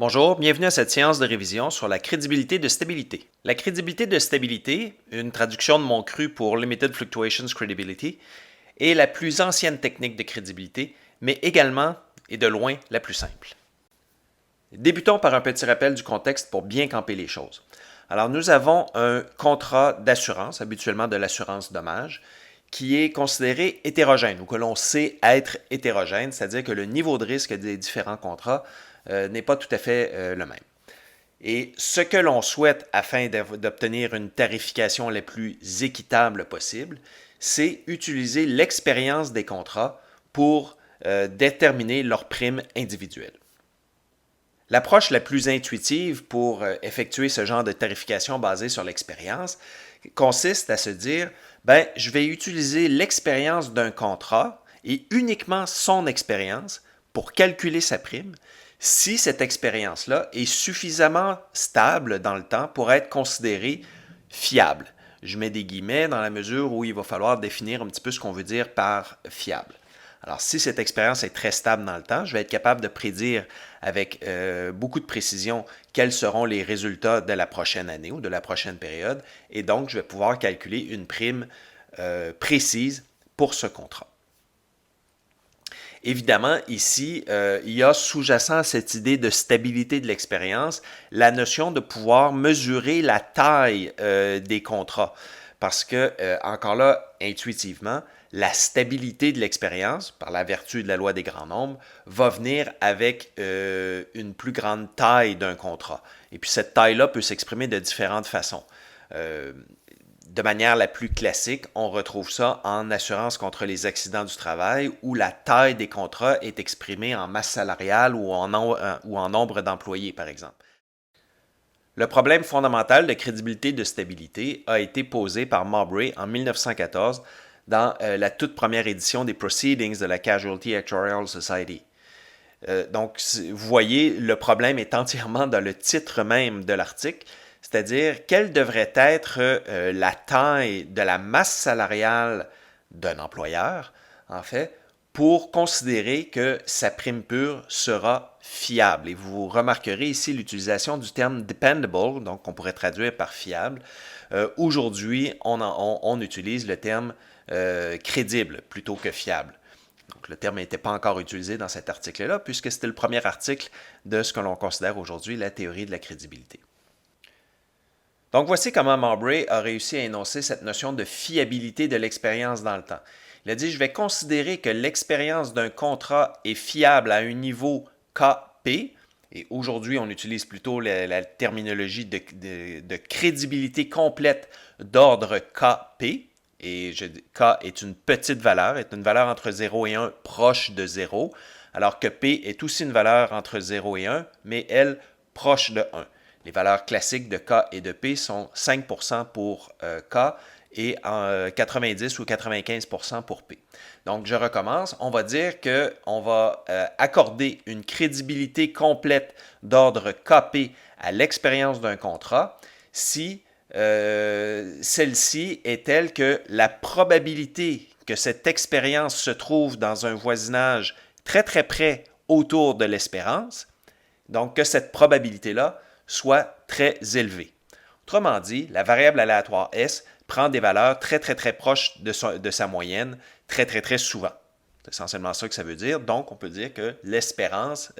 Bonjour, bienvenue à cette séance de révision sur la crédibilité de stabilité. La crédibilité de stabilité, une traduction de mon cru pour Limited Fluctuations Credibility, est la plus ancienne technique de crédibilité, mais également et de loin la plus simple. Débutons par un petit rappel du contexte pour bien camper les choses. Alors nous avons un contrat d'assurance, habituellement de l'assurance dommage, qui est considéré hétérogène ou que l'on sait être hétérogène, c'est-à-dire que le niveau de risque des différents contrats n'est pas tout à fait le même. Et ce que l'on souhaite afin d'obtenir une tarification la plus équitable possible, c'est utiliser l'expérience des contrats pour déterminer leurs primes individuelles. L'approche la plus intuitive pour effectuer ce genre de tarification basée sur l'expérience consiste à se dire, je vais utiliser l'expérience d'un contrat et uniquement son expérience pour calculer sa prime si cette expérience-là est suffisamment stable dans le temps pour être considérée fiable. Je mets des guillemets dans la mesure où il va falloir définir un petit peu ce qu'on veut dire par fiable. Alors, si cette expérience est très stable dans le temps, je vais être capable de prédire avec beaucoup de précision quels seront les résultats de la prochaine année ou de la prochaine période, et donc je vais pouvoir calculer une prime précise pour ce contrat. Évidemment, ici, il y a sous-jacent à cette idée de stabilité de l'expérience la notion de pouvoir mesurer la taille des contrats. Parce que, encore là, intuitivement, la stabilité de l'expérience, par la vertu de la loi des grands nombres, va venir avec une plus grande taille d'un contrat. Et puis cette taille-là peut s'exprimer de différentes façons. De manière la plus classique, on retrouve ça en assurance contre les accidents du travail où la taille des contrats est exprimée en masse salariale ou en nombre d'employés, par exemple. Le problème fondamental de crédibilité et de stabilité a été posé par Mowbray en 1914 dans la toute première édition des Proceedings de la Casualty Actuarial Society. Donc, vous voyez, le problème est entièrement dans le titre même de l'article, c'est-à-dire quelle devrait être la taille de la masse salariale d'un employeur, en fait, pour considérer que sa prime pure sera fiable. Et vous remarquerez ici l'utilisation du terme dependable, donc on pourrait traduire par fiable. Aujourd'hui, on utilise le terme crédible plutôt que fiable. Donc, le terme n'était pas encore utilisé dans cet article-là, puisque c'était le premier article de ce que l'on considère aujourd'hui la théorie de la crédibilité. Donc, voici comment Mowbray a réussi à énoncer cette notion de fiabilité de l'expérience dans le temps. Il a dit, je vais considérer que l'expérience d'un contrat est fiable à un niveau KP, et aujourd'hui, on utilise plutôt la terminologie de crédibilité complète d'ordre KP, et K est une petite valeur, est une valeur entre 0 et 1 proche de 0, alors que P est aussi une valeur entre 0 et 1, mais elle proche de 1. Les valeurs classiques de K et de P sont 5% pour K et 90 ou 95% pour P. Donc, je recommence. On va dire qu'on va accorder une crédibilité complète d'ordre KP à l'expérience d'un contrat si celle-ci est telle que la probabilité que cette expérience se trouve dans un voisinage très très près autour de l'espérance, donc que cette probabilité-là soit très élevée. Autrement dit, la variable aléatoire S prend des valeurs très très très proches de sa moyenne très très très souvent. C'est essentiellement ça que ça veut dire. Donc, on peut dire que l'expérience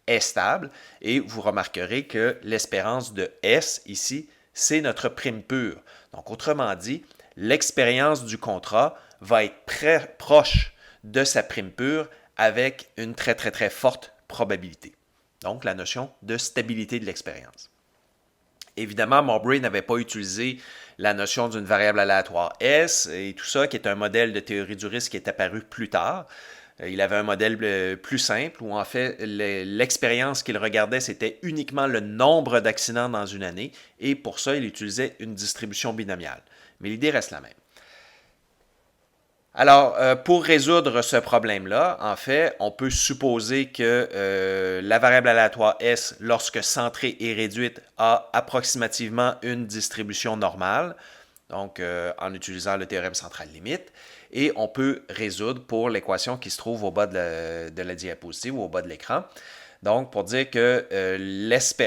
est stable et vous remarquerez que l'espérance de S ici, c'est notre prime pure. Donc, autrement dit, l'expérience du contrat va être très proche de sa prime pure avec une très très très forte probabilité. Donc, la notion de stabilité de l'expérience. Évidemment, Mowbray n'avait pas utilisé la notion d'une variable aléatoire S et tout ça, qui est un modèle de théorie du risque qui est apparu plus tard. Il avait un modèle plus simple où en fait l'expérience qu'il regardait c'était uniquement le nombre d'accidents dans une année et pour ça il utilisait une distribution binomiale. Mais l'idée reste la même. Alors, pour résoudre ce problème-là, en fait, on peut supposer que la variable aléatoire S, lorsque centrée et réduite, a approximativement une distribution normale, donc en utilisant le théorème central limite, et on peut résoudre pour l'équation qui se trouve au bas de la diapositive ou au bas de l'écran. Donc, pour dire que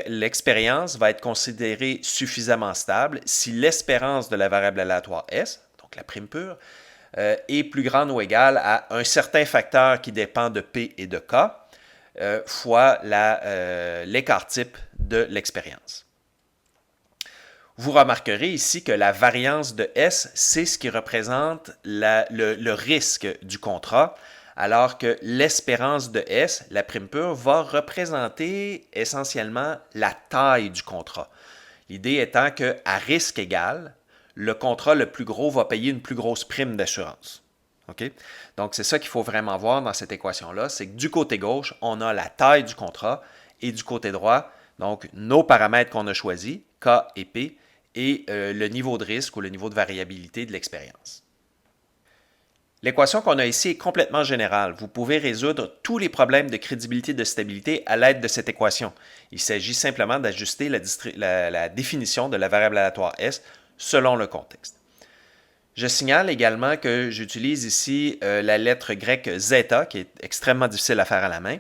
l'expérience va être considérée suffisamment stable si l'espérance de la variable aléatoire S, donc la prime pure, est plus grande ou égale à un certain facteur qui dépend de P et de K, fois l'écart type de l'expérience. Vous remarquerez ici que la variance de S, c'est ce qui représente le risque du contrat, alors que l'espérance de S, la prime pure, va représenter essentiellement la taille du contrat. L'idée étant qu'à risque égal, le contrat le plus gros va payer une plus grosse prime d'assurance. Okay? Donc, c'est ça qu'il faut vraiment voir dans cette équation-là, c'est que du côté gauche, on a la taille du contrat et du côté droit, donc nos paramètres qu'on a choisis, K et P, et le niveau de risque ou le niveau de variabilité de l'expérience. L'équation qu'on a ici est complètement générale. Vous pouvez résoudre tous les problèmes de crédibilité et de stabilité à l'aide de cette équation. Il s'agit simplement d'ajuster la définition de la variable aléatoire S selon le contexte. Je signale également que j'utilise ici la lettre grecque zeta, qui est extrêmement difficile à faire à la main,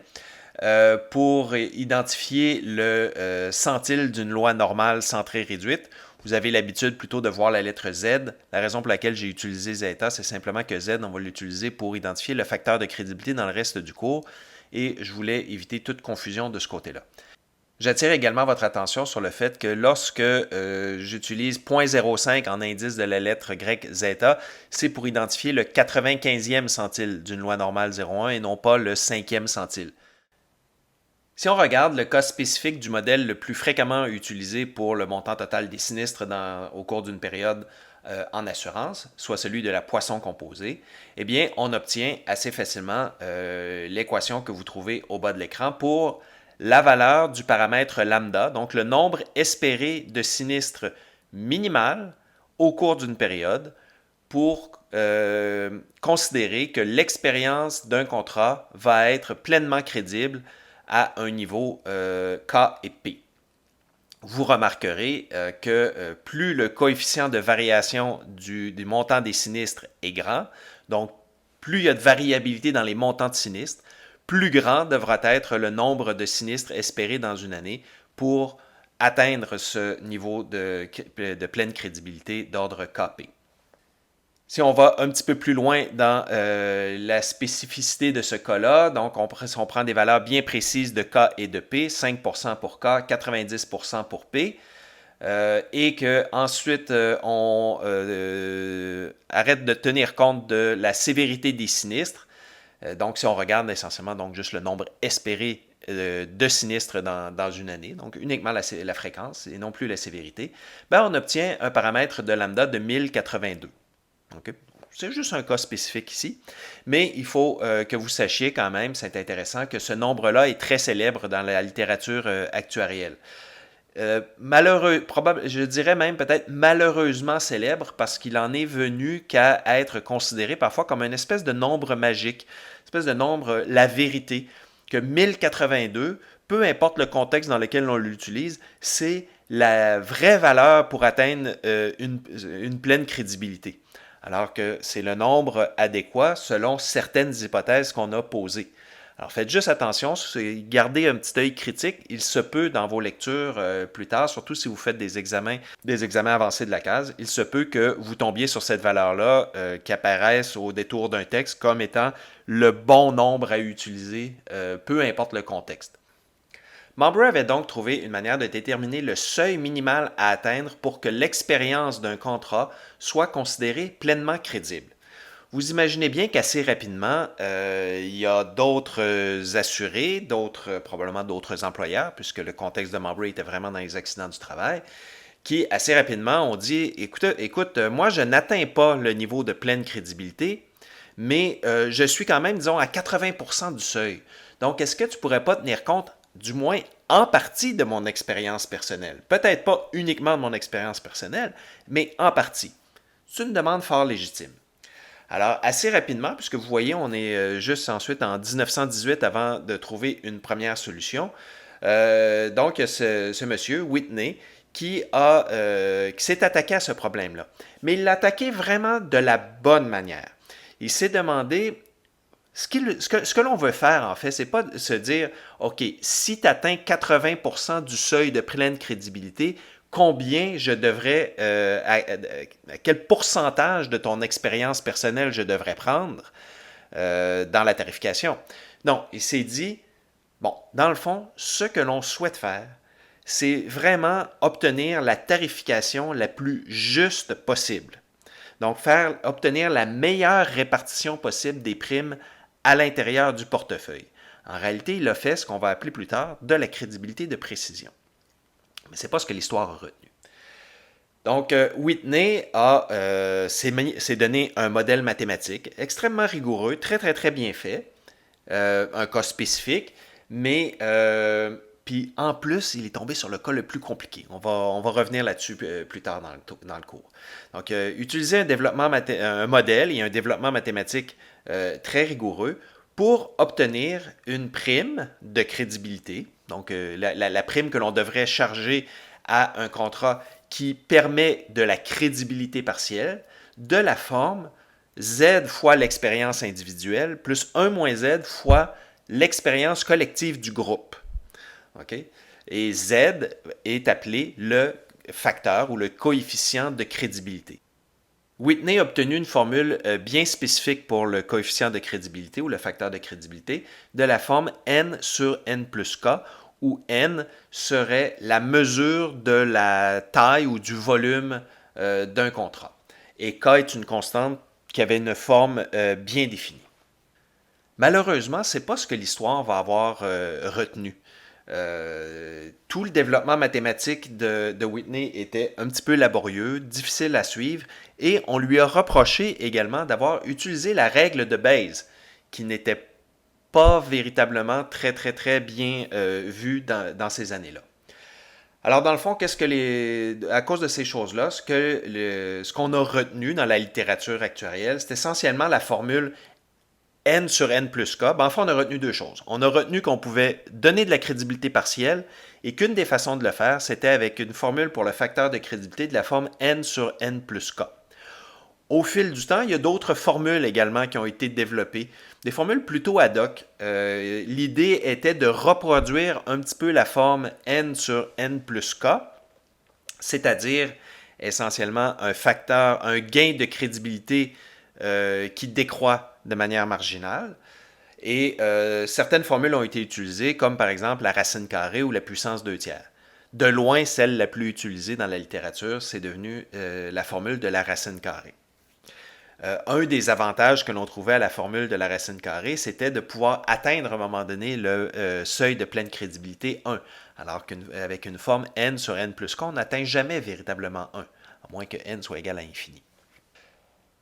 pour identifier le centile d'une loi normale centrée réduite. Vous avez l'habitude plutôt de voir la lettre Z. La raison pour laquelle j'ai utilisé zeta, c'est simplement que Z, on va l'utiliser pour identifier le facteur de crédibilité dans le reste du cours et je voulais éviter toute confusion de ce côté-là. J'attire également votre attention sur le fait que lorsque j'utilise 0.05 en indice de la lettre grecque zeta, c'est pour identifier le 95e centile d'une loi normale 0,1 et non pas le 5e centile. Si on regarde le cas spécifique du modèle le plus fréquemment utilisé pour le montant total des sinistres au cours d'une période en assurance, soit celui de la poisson composée, eh bien, on obtient assez facilement l'équation que vous trouvez au bas de l'écran pour la valeur du paramètre lambda, donc le nombre espéré de sinistres minimal au cours d'une période pour considérer que l'expérience d'un contrat va être pleinement crédible à un niveau K et P. Vous remarquerez que plus le coefficient de variation du montant des sinistres est grand, donc plus il y a de variabilité dans les montants de sinistres, plus grand devra être le nombre de sinistres espérés dans une année pour atteindre ce niveau de pleine crédibilité d'ordre KP. Si on va un petit peu plus loin dans la spécificité de ce cas-là, donc si on prend des valeurs bien précises de K et de P, 5% pour K, 90% pour P, et qu'ensuite on arrête de tenir compte de la sévérité des sinistres, donc si on regarde essentiellement donc, juste le nombre espéré de sinistres dans une année, donc uniquement la fréquence et non plus la sévérité, ben on obtient un paramètre de lambda de 1082. Okay. C'est juste un cas spécifique ici, mais il faut que vous sachiez quand même, c'est intéressant, que ce nombre-là est très célèbre dans la littérature actuarielle. Je dirais même peut-être malheureusement célèbre parce qu'il en est venu qu'à être considéré parfois comme une espèce de nombre magique, une espèce de nombre, la vérité, que 1082, peu importe le contexte dans lequel on l'utilise, c'est la vraie valeur pour atteindre une pleine crédibilité. Alors que c'est le nombre adéquat selon certaines hypothèses qu'on a posées. Alors faites juste attention, gardez un petit œil critique. Il se peut dans vos lectures plus tard, surtout si vous faites des examens avancés de la case, il se peut que vous tombiez sur cette valeur-là qui apparaisse au détour d'un texte comme étant le bon nombre à utiliser, peu importe le contexte. Mowbray avait donc trouvé une manière de déterminer le seuil minimal à atteindre pour que l'expérience d'un contrat soit considérée pleinement crédible. Vous imaginez bien qu'assez rapidement, il y a d'autres assurés, probablement d'autres employeurs, puisque le contexte de Mowbray était vraiment dans les accidents du travail, qui assez rapidement ont dit écoute, moi je n'atteins pas le niveau de pleine crédibilité, mais je suis quand même, disons, à 80% du seuil. Donc, est-ce que tu ne pourrais pas tenir compte du moins en partie de mon expérience personnelle. Peut-être pas uniquement de mon expérience personnelle, mais en partie. C'est une demande fort légitime. Alors, assez rapidement, puisque vous voyez, on est juste ensuite en 1918 avant de trouver une première solution. Donc, ce monsieur, Whitney, qui s'est attaqué à ce problème-là. Mais il l'a attaqué vraiment de la bonne manière. Il s'est demandé, Ce que l'on veut faire, en fait, c'est pas de se dire, OK, si tu atteins 80% du seuil de pleine crédibilité, combien je devrais, à quel pourcentage de ton expérience personnelle je devrais prendre dans la tarification. Non, il s'est dit, bon, dans le fond, ce que l'on souhaite faire, c'est vraiment obtenir la tarification la plus juste possible. Donc, obtenir la meilleure répartition possible des primes à l'intérieur du portefeuille. En réalité, il a fait ce qu'on va appeler plus tard de la crédibilité de précision. Mais ce n'est pas ce que l'histoire a retenu. Donc, Whitney s'est donné un modèle mathématique extrêmement rigoureux, très, très, très bien fait, un cas spécifique, mais puis en plus, il est tombé sur le cas le plus compliqué. On va revenir là-dessus plus tard dans le cours. Donc, utiliser un modèle et un développement mathématique très rigoureux pour obtenir une prime de crédibilité, donc la prime que l'on devrait charger à un contrat qui permet de la crédibilité partielle, de la forme Z fois l'expérience individuelle plus 1 moins Z fois l'expérience collective du groupe. Okay? Et Z est appelé le facteur ou le coefficient de crédibilité. Whitney a obtenu une formule bien spécifique pour le coefficient de crédibilité ou le facteur de crédibilité de la forme n sur n plus k, où n serait la mesure de la taille ou du volume d'un contrat. Et k est une constante qui avait une forme bien définie. Malheureusement, ce n'est pas ce que l'histoire va avoir retenu. Tout le développement mathématique de Whitney était un petit peu laborieux, difficile à suivre, et on lui a reproché également d'avoir utilisé la règle de Bayes, qui n'était pas véritablement très très très bien vue dans ces années-là. Alors dans le fond, à cause de ces choses-là, ce qu'on a retenu dans la littérature actuelle, c'est essentiellement la formule n sur n plus k. Ben, en fait, on a retenu deux choses. On a retenu qu'on pouvait donner de la crédibilité partielle et qu'une des façons de le faire, c'était avec une formule pour le facteur de crédibilité de la forme n sur n plus k. Au fil du temps, il y a d'autres formules également qui ont été développées, des formules plutôt ad hoc. L'idée était de reproduire un petit peu la forme n sur n plus k, c'est-à-dire essentiellement un gain de crédibilité qui décroît de manière marginale. Et certaines formules ont été utilisées, comme par exemple la racine carrée ou la puissance 2 tiers. De loin, celle la plus utilisée dans la littérature, c'est devenu la formule de la racine carrée. Un des avantages que l'on trouvait à la formule de la racine carrée, c'était de pouvoir atteindre à un moment donné le seuil de pleine crédibilité 1, alors qu'avec une forme n sur n plus k, on n'atteint jamais véritablement 1, à moins que n soit égal à infini.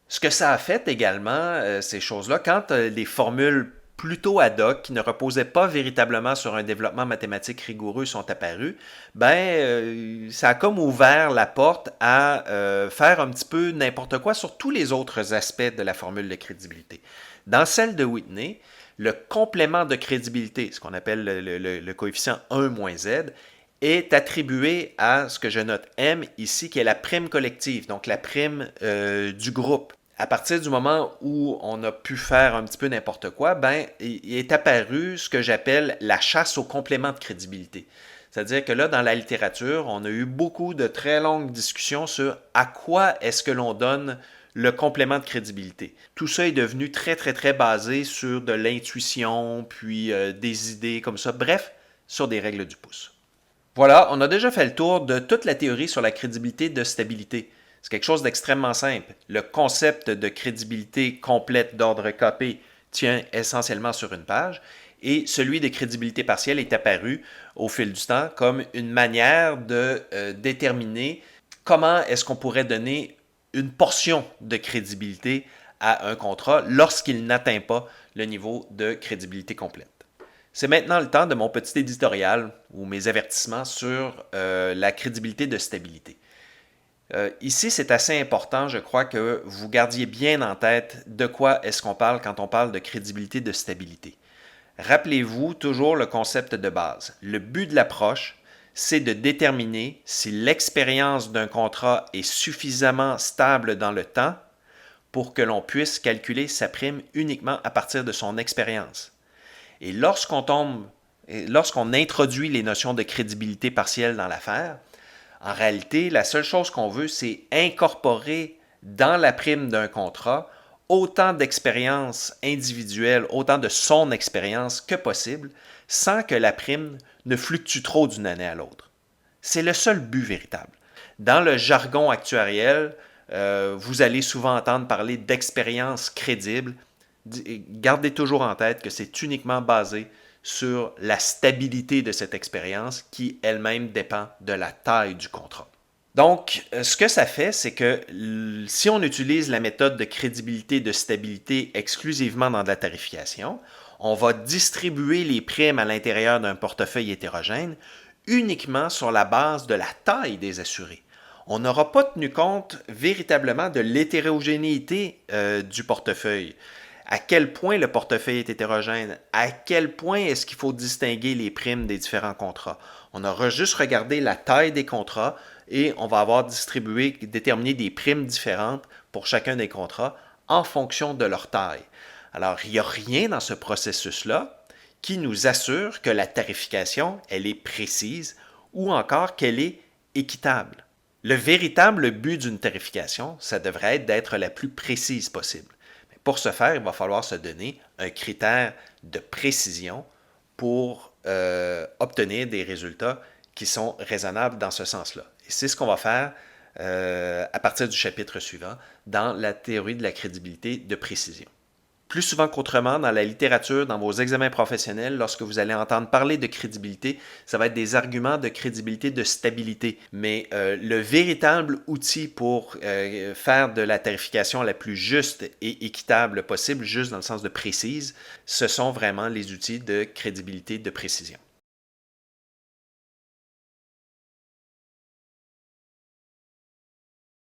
Ce que ça a fait également, ces choses-là, quand les formules plutôt ad hoc, qui ne reposaient pas véritablement sur un développement mathématique rigoureux, sont apparues, ça a comme ouvert la porte à faire un petit peu n'importe quoi sur tous les autres aspects de la formule de crédibilité. Dans celle de Whitney, le complément de crédibilité, ce qu'on appelle le coefficient 1 moins Z, est attribué à ce que je note M ici, qui est la prime collective, donc la prime du groupe. À partir du moment où on a pu faire un petit peu n'importe quoi, il est apparu ce que j'appelle la chasse au complément de crédibilité. C'est-à-dire que là, dans la littérature, on a eu beaucoup de très longues discussions sur à quoi est-ce que l'on donne le complément de crédibilité. Tout ça est devenu très, très, très basé sur de l'intuition, puis des idées comme ça, bref, sur des règles du pouce. Voilà, on a déjà fait le tour de toute la théorie sur la crédibilité de stabilité. C'est quelque chose d'extrêmement simple. Le concept de crédibilité complète d'ordre KP tient essentiellement sur une page et celui de crédibilité partielle est apparu au fil du temps comme une manière de déterminer comment est-ce qu'on pourrait donner une portion de crédibilité à un contrat lorsqu'il n'atteint pas le niveau de crédibilité complète. C'est maintenant le temps de mon petit éditorial ou mes avertissements sur la crédibilité de stabilité. Ici, c'est assez important, je crois, que vous gardiez bien en tête de quoi est-ce qu'on parle quand on parle de crédibilité de stabilité. Rappelez-vous toujours le concept de base. Le but de l'approche, c'est de déterminer si l'expérience d'un contrat est suffisamment stable dans le temps pour que l'on puisse calculer sa prime uniquement à partir de son expérience. Et lorsqu'on introduit les notions de crédibilité partielle dans l'affaire, en réalité, la seule chose qu'on veut, c'est incorporer dans la prime d'un contrat autant d'expérience individuelle, autant de son expérience que possible, sans que la prime ne fluctue trop d'une année à l'autre. C'est le seul but véritable. Dans le jargon actuariel, vous allez souvent entendre parler d'expérience crédible. Gardez toujours en tête que c'est uniquement basé sur la stabilité de cette expérience qui elle-même dépend de la taille du contrat. Donc, ce que ça fait, c'est que si on utilise la méthode de crédibilité et de stabilité exclusivement dans de la tarification, on va distribuer les primes à l'intérieur d'un portefeuille hétérogène uniquement sur la base de la taille des assurés. On n'aura pas tenu compte véritablement de l'hétérogénéité du portefeuille. À quel point le portefeuille est hétérogène, à quel point est-ce qu'il faut distinguer les primes des différents contrats. On aura juste regardé la taille des contrats et on va avoir déterminé des primes différentes pour chacun des contrats en fonction de leur taille. Alors, il n'y a rien dans ce processus-là qui nous assure que la tarification, elle est précise ou encore qu'elle est équitable. Le véritable but d'une tarification, ça devrait être d'être la plus précise possible. Pour ce faire, il va falloir se donner un critère de précision pour obtenir des résultats qui sont raisonnables dans ce sens-là. Et c'est ce qu'on va faire à partir du chapitre suivant dans la théorie de la crédibilité de précision. Plus souvent qu'autrement, dans la littérature, dans vos examens professionnels, lorsque vous allez entendre parler de crédibilité, ça va être des arguments de crédibilité, de stabilité. Mais le véritable outil pour faire de la tarification la plus juste et équitable possible, juste dans le sens de précise, ce sont vraiment les outils de crédibilité, de précision.